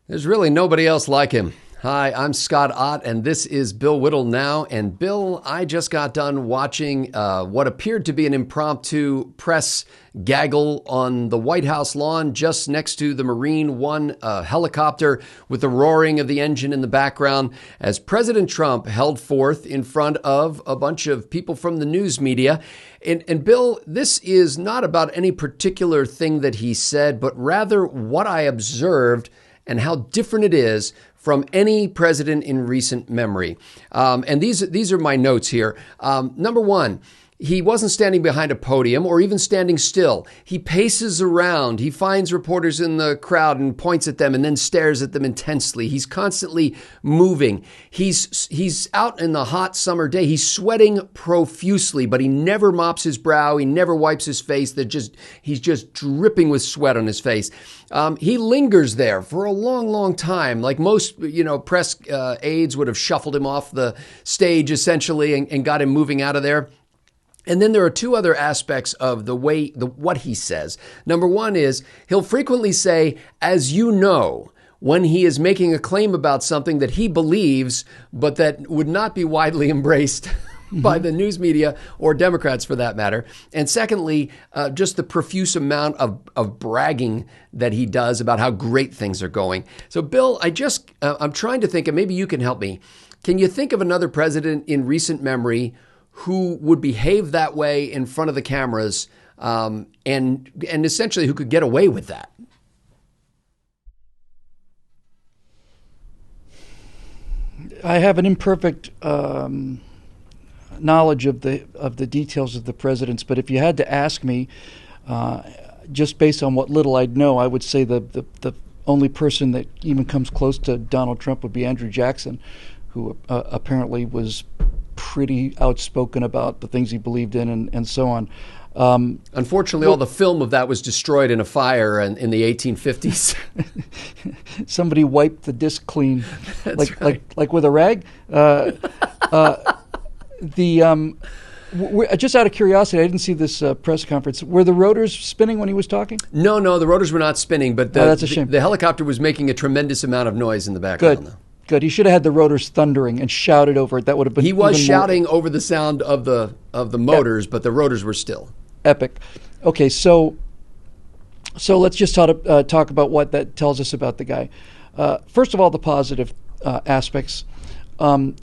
There's really nobody else like him. Hi, I'm Scott Ott, and this is Bill Whittle Now. And Bill, I just got done watching what appeared to be an impromptu press gaggle on the White House lawn just next to the Marine One helicopter with the roaring of the engine in the background as President Trump held forth in front of a bunch of people from the news media. And Bill, this is not about any particular thing that he said, but rather what I observed and how different it is from any president in recent memory. And these are my notes here. Number one, he wasn't standing behind a podium or even standing still. He paces around. He finds reporters in the crowd and points at them and then stares at them intensely. He's constantly moving. He's out in the hot summer day. He's sweating profusely, but he never mops his brow. He never wipes his face. He's just dripping with sweat on his face. He lingers there for a long, long time. Like most, press aides would have shuffled him off the stage essentially and got him moving out of there. And then there are two other aspects of what he says. Number one is he'll frequently say, as you know, when he is making a claim about something that he believes, but that would not be widely embraced by the news media or Democrats for that matter. And secondly, just the profuse amount of bragging that he does about how great things are going. So Bill, I'm trying to think, and maybe you can help me. Can you think of another president in recent memory who would behave that way in front of the cameras and essentially who could get away with that? I have an imperfect knowledge of the details of the presidents, but if you had to ask me, just based on what little I'd know, I would say the only person that even comes close to Donald Trump would be Andrew Jackson, who apparently was pretty outspoken about the things he believed in and so on. Unfortunately, all the film of that was destroyed in a fire in the 1850s. Somebody wiped the disc clean, like with a rag. Just out of curiosity, I didn't see this press conference. Were the rotors spinning when he was talking? No, the rotors were not spinning, but that's a shame. The helicopter was making a tremendous amount of noise in the background. Good. He should have had the rotors thundering and shouted over it. That would have been. He was shouting over the sound of the motors, but the rotors were still epic. Okay, so let's just talk about what that tells us about the guy. First of all, the positive aspects, and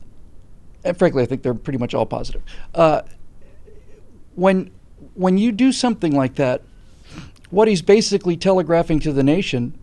frankly, I think they're pretty much all positive. When you do something like that, what he's basically telegraphing to the nation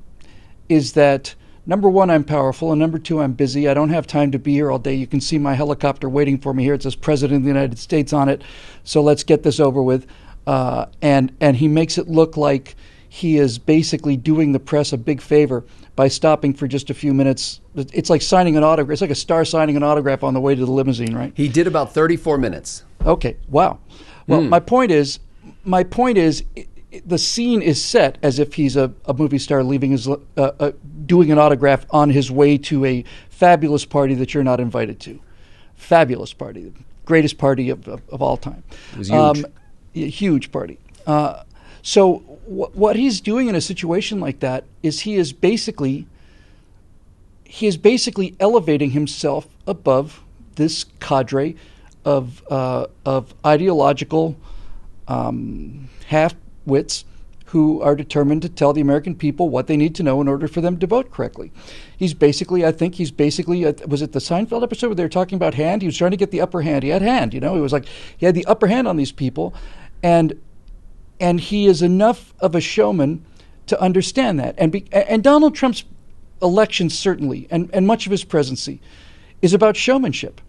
is that, number one, I'm powerful, and number two, I'm busy. I don't have time to be here all day. You can see my helicopter waiting for me here. It says President of the United States on it. So let's get this over with. And he makes it look like he is basically doing the press a big favor by stopping for just a few minutes. It's like signing an autograph. It's like a star signing an autograph on the way to the limousine, right? He did about 34 minutes. Okay. Wow. Well, my point is, the scene is set as if he's a movie star leaving doing an autograph on his way to a fabulous party that you're not invited to. Fabulous party, the greatest party of all time. It was huge. Huge party. So what he's doing in a situation like that is he is basically elevating himself above this cadre of ideological half-wits who are determined to tell the American people what they need to know in order for them to vote correctly. I think he's basically, was it the Seinfeld episode where they were talking about hand? He was trying to get the upper hand. He had hand, It was like he had the upper hand on these people, and he is enough of a showman to understand that. And Donald Trump's election certainly, and much of his presidency, is about showmanship.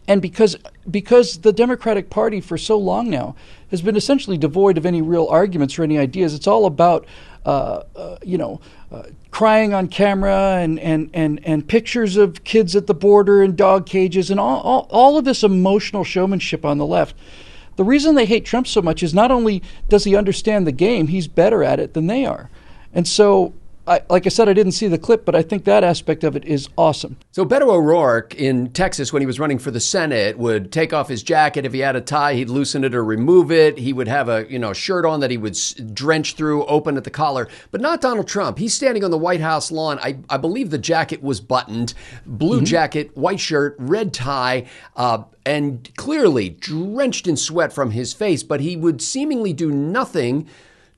And because the Democratic Party for so long now has been essentially devoid of any real arguments or any ideas, it's all about crying on camera and pictures of kids at the border and dog cages and all of this emotional showmanship on the left. The reason they hate Trump so much is not only does he understand the game, he's better at it than they are. And so like I said, I didn't see the clip, but I think that aspect of it is awesome. So Beto O'Rourke in Texas, when he was running for the Senate, would take off his jacket. If he had a tie, he'd loosen it or remove it. He would have a shirt on that he would drench through, open at the collar. But not Donald Trump. He's standing on the White House lawn. I believe the jacket was buttoned. Blue jacket, white shirt, red tie, and clearly drenched in sweat from his face. But he would seemingly do nothing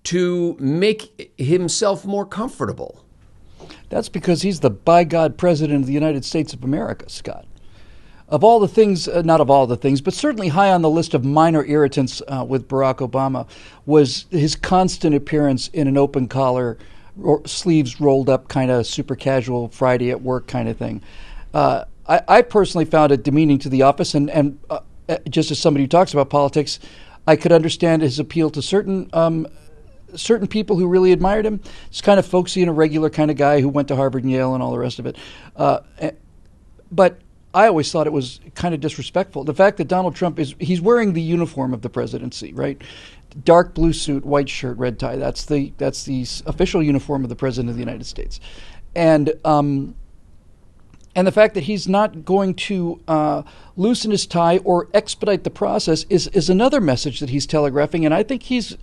to make himself more comfortable. That's because he's the by God president of the United States of America, Scott. Of all the things, not of all the things, but certainly high on the list of minor irritants with Barack Obama was his constant appearance in an open collar, or sleeves rolled up, kind of super casual Friday at work kind of thing. I personally found it demeaning to the office, and just as somebody who talks about politics, I could understand his appeal to certain people who really admired him. He's kind of folksy and a regular kind of guy who went to Harvard and Yale and all the rest of it. But I always thought it was kind of disrespectful. The fact that Donald Trump he's wearing the uniform of the presidency, right? Dark blue suit, white shirt, red tie. That's the official uniform of the president of the United States. And the fact that he's not going to loosen his tie or expedite the process is another message that he's telegraphing. And I think he's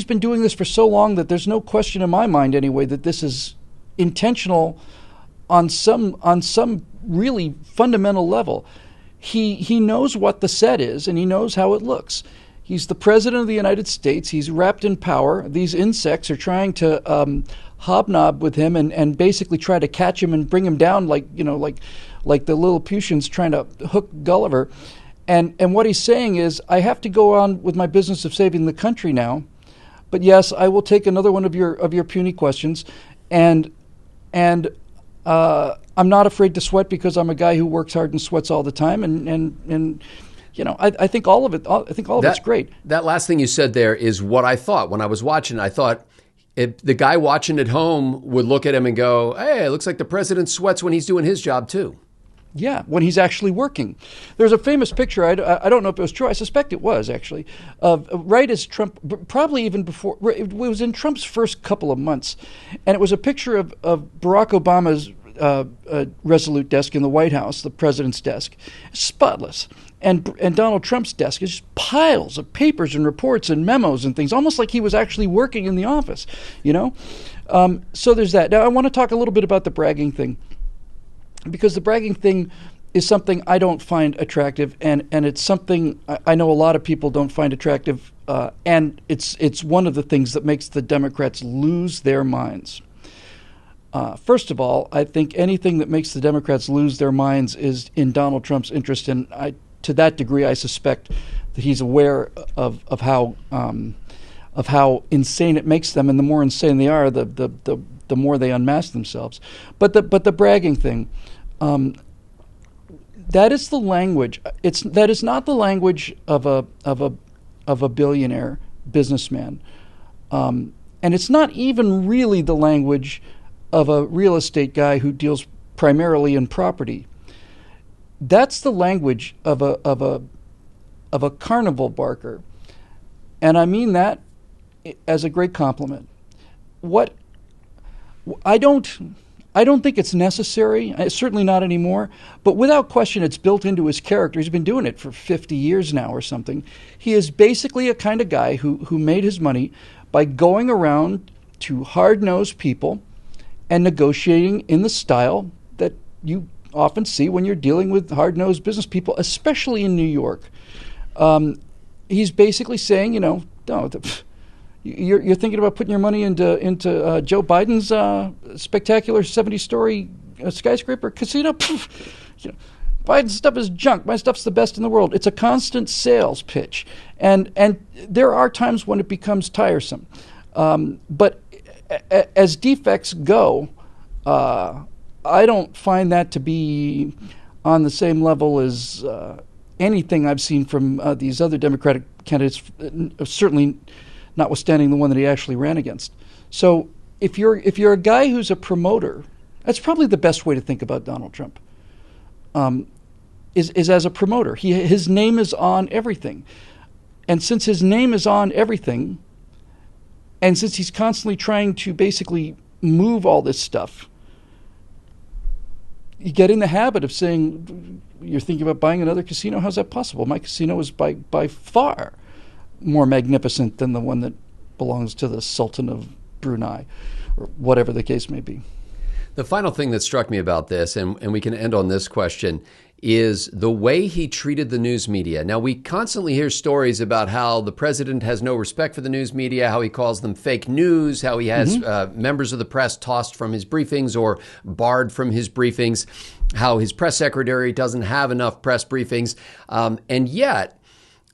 been doing this for so long that there's no question in my mind, anyway, that this is intentional on some really fundamental level. He knows what the set is, and he knows how it looks. He's the president of the United States. He's wrapped in power. These insects are trying to hobnob with him and basically try to catch him and bring him down like the Lilliputians trying to hook Gulliver. And what he's saying is, I have to go on with my business of saving the country now. But yes, I will take another one of your puny questions, and I'm not afraid to sweat because I'm a guy who works hard and sweats all the time, and I think all of it. I think all of it's great. That last thing you said there is what I thought when I was watching. I thought if the guy watching at home would look at him and go, "Hey, it looks like the president sweats when he's doing his job too." Yeah, when he's actually working. There's a famous picture, I don't know if it was true, I suspect it was actually, of right as Trump, probably even before, it was in Trump's first couple of months, and it was a picture of Barack Obama's Resolute desk in the White House, the president's desk, spotless. And Donald Trump's desk is just piles of papers and reports and memos and things, almost like he was actually working in the office, So there's that. Now, I want to talk a little bit about the bragging thing, because the bragging thing is something I don't find attractive, and it's something I know a lot of people don't find attractive, and it's one of the things that makes the Democrats lose their minds. First of all, I think anything that makes the Democrats lose their minds is in Donald Trump's interest, and to that degree, I suspect that he's aware of how insane it makes them, and the more insane they are, the more they unmask themselves. But the bragging thing, that is the language. That is not the language of a billionaire businessman, and it's not even really the language of a real estate guy who deals primarily in property. That's the language of a carnival barker, and I mean that as a great compliment. I don't think it's necessary, certainly not anymore, but without question it's built into his character. He's been doing it for 50 years now or something. He is basically a kind of guy who made his money by going around to hard-nosed people and negotiating in the style that you often see when you're dealing with hard-nosed business people, especially in New York. He's basically saying, no, you're thinking about putting your money into Joe Biden's spectacular 70-story skyscraper casino? Biden's stuff is junk. My stuff's the best in the world. It's a constant sales pitch, and there are times when it becomes tiresome. But as defects go, I don't find that to be on the same level as anything I've seen from these other Democratic candidates, certainly notwithstanding the one that he actually ran against. So if you're a guy who's a promoter, that's probably the best way to think about Donald Trump, is as a promoter. His name is on everything. And since his name is on everything, and since he's constantly trying to basically move all this stuff, you get in the habit of saying, you're thinking about buying another casino? How's that possible? My casino is by far more magnificent than the one that belongs to the Sultan of Brunei, or whatever the case may be. The final thing that struck me about this, and we can end on this question, is the way he treated the news media. Now, we constantly hear stories about how the president has no respect for the news media, how he calls them fake news, how he has members of the press tossed from his briefings or barred from his briefings, how his press secretary doesn't have enough press briefings. And yet,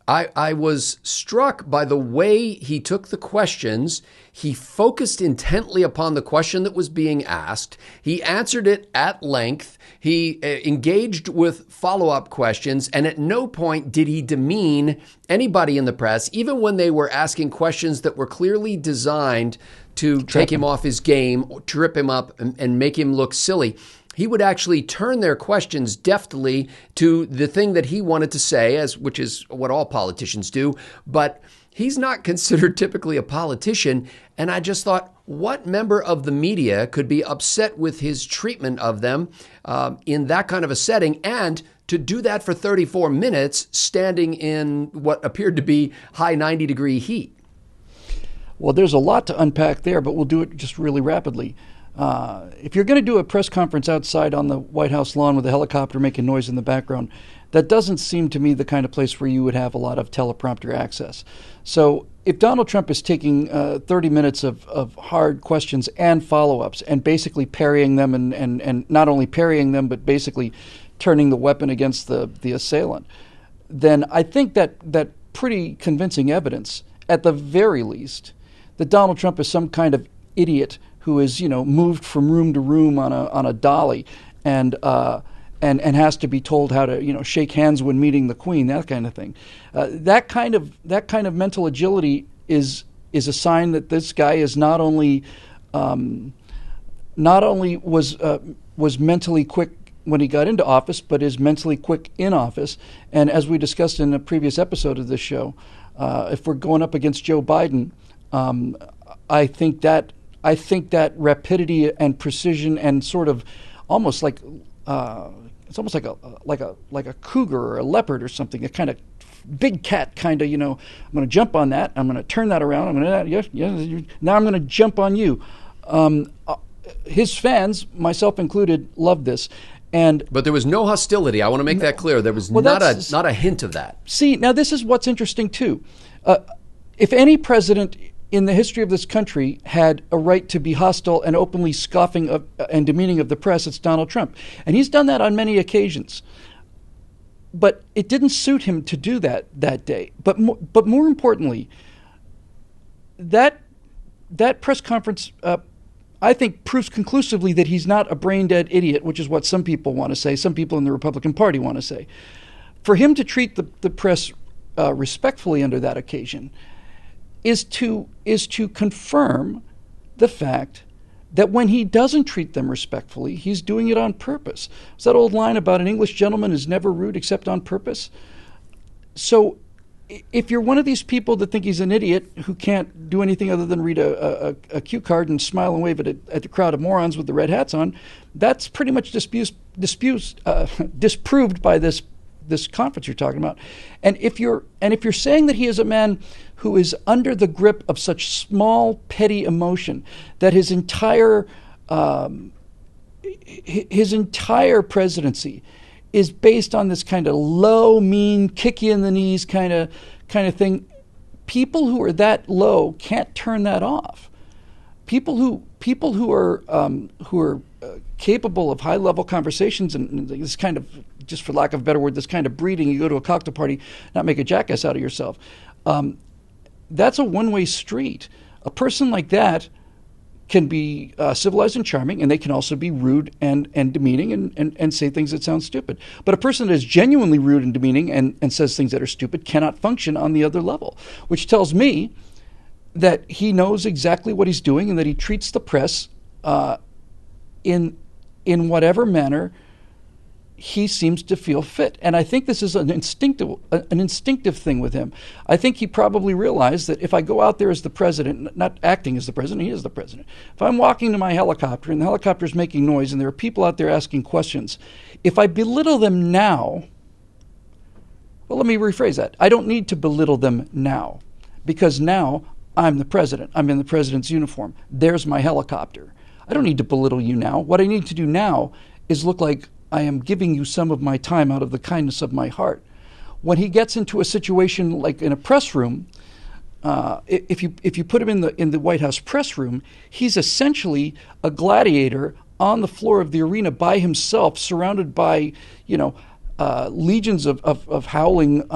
I was struck by the way he took the questions. He focused intently upon the question that was being asked. He answered it at length. He engaged with follow-up questions. And at no point did he demean anybody in the press, even when they were asking questions that were clearly designed to take him off his game, trip him up, and make him look silly. He would actually turn their questions deftly to the thing that he wanted to say, which is what all politicians do. But he's not considered typically a politician. And I just thought, what member of the media could be upset with his treatment of them in that kind of a setting? And to do that for 34 minutes, standing in what appeared to be high 90-degree heat. Well, there's a lot to unpack there, but we'll do it just really rapidly. If you're going to do a press conference outside on the White House lawn with a helicopter making noise in the background, that doesn't seem to me the kind of place where you would have a lot of teleprompter access. So if Donald Trump is taking 30 minutes of hard questions and follow-ups and basically parrying them and not only parrying them, but basically turning the weapon against the assailant, then I think that pretty convincing evidence, at the very least, that Donald Trump is some kind of idiot who is, moved from room to room on a dolly and has to be told how to, shake hands when meeting the Queen, that kind of thing. That kind of mental agility is a sign that this guy is not only was mentally quick when he got into office, but is mentally quick in office. And as we discussed in a previous episode of this show, if we're going up against Joe Biden, I think that rapidity and precision and sort of almost like it's almost like a cougar or a leopard or something, a kind of big cat kind of, I'm going to jump on that, I'm going to turn that around, now I'm going to jump on you. His fans, myself included, love this. But there was no hostility. I want to make that clear. There was not a hint of that. See, now this is what's interesting too. If any president in the history of this country had a right to be hostile and openly scoffing of, and demeaning of the press, it's Donald Trump. And he's done that on many occasions. But it didn't suit him to do that day. But more importantly, that press conference, I think, proves conclusively that he's not a brain-dead idiot, which is what some people want to say, some people in the Republican Party want to say. For him to treat the press respectfully under that occasion is to confirm the fact that when he doesn't treat them respectfully, he's doing it on purpose. It's that old line about an English gentleman is never rude except on purpose. So if you're one of these people that think he's an idiot who can't do anything other than read a cue card and smile and wave at the crowd of morons with the red hats on, that's pretty much disproved by this conference you're talking about. And if you're saying that he is a man who is under the grip of such small, petty emotion that his entire presidency is based on this kind of low, mean, kick you in the knees kind of thing, people who are that low can't turn that off. People who are capable of high-level conversations and this kind of, just for lack of a better word, this kind of breeding, you go to a cocktail party, not make a jackass out of yourself. That's a one-way street. A person like that can be civilized and charming, and they can also be rude and demeaning and say things that sound stupid. But a person that is genuinely rude and demeaning and says things that are stupid cannot function on the other level, which tells me that he knows exactly what he's doing and that he treats the press in whatever manner he seems to feel fit. And I think this is an instinctive thing with him. I think he probably realized that if I go out there as the president, not acting as the president, he is the president. If I'm walking to my helicopter and the helicopter's making noise and there are people out there asking questions, if I belittle them now, well, let me rephrase that. I don't need to belittle them now, because now I'm the president. I'm in the president's uniform. There's my helicopter. I don't need to belittle you now. What I need to do now is look like I am giving you some of my time out of the kindness of my heart. When he gets into a situation like in a press room, if you put him in the White House press room, he's essentially a gladiator on the floor of the arena by himself, surrounded by legions of howling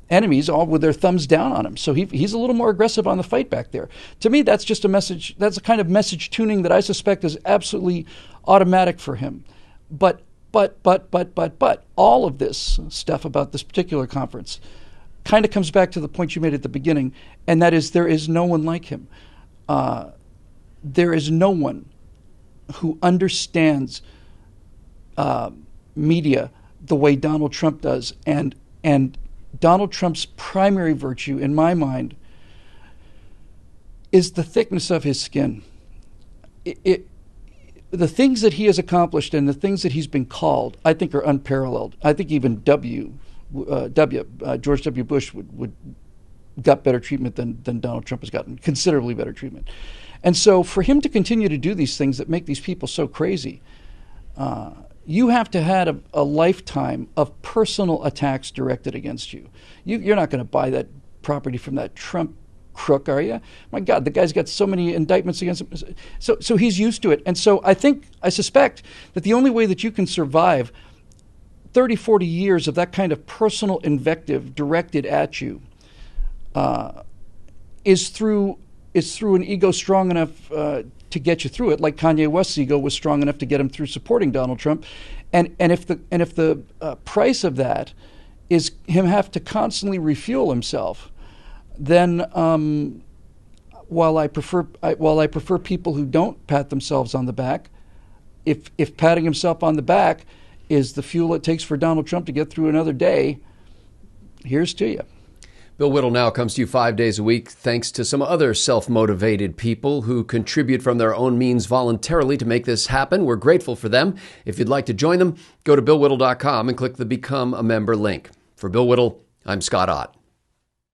enemies, all with their thumbs down on him. So he's a little more aggressive on the fight back there. To me, that's just a message. That's a kind of message tuning that I suspect is absolutely automatic for him. But all of this stuff about this particular conference kind of comes back to the point you made at the beginning, and that is there is no one like him. There is no one who understands media the way Donald Trump does, and Donald Trump's primary virtue, in my mind, is the thickness of his skin. The things that he has accomplished and the things that he's been called, I think, are unparalleled. I think even George W. Bush would got better treatment than Donald Trump has gotten, considerably better treatment. And so for him to continue to do these things that make these people so crazy, you have to have a lifetime of personal attacks directed against you. You're not going to buy that property from that Trump crook, are you? My God, the guy's got so many indictments against him. So he's used to it. And so I suspect that the only way that you can survive 30, 40 years of that kind of personal invective directed at you is through an ego strong enough to get you through it, like Kanye West's ego was strong enough to get him through supporting Donald Trump. And if the price of that is him have to constantly refuel himself, then while I prefer people who don't pat themselves on the back, if patting himself on the back is the fuel it takes for Donald Trump to get through another day, here's to you. Bill Whittle now comes to you 5 days a week, thanks to some other self-motivated people who contribute from their own means voluntarily to make this happen. We're grateful for them. If you'd like to join them, go to BillWhittle.com and click the Become a Member link. For Bill Whittle, I'm Scott Ott.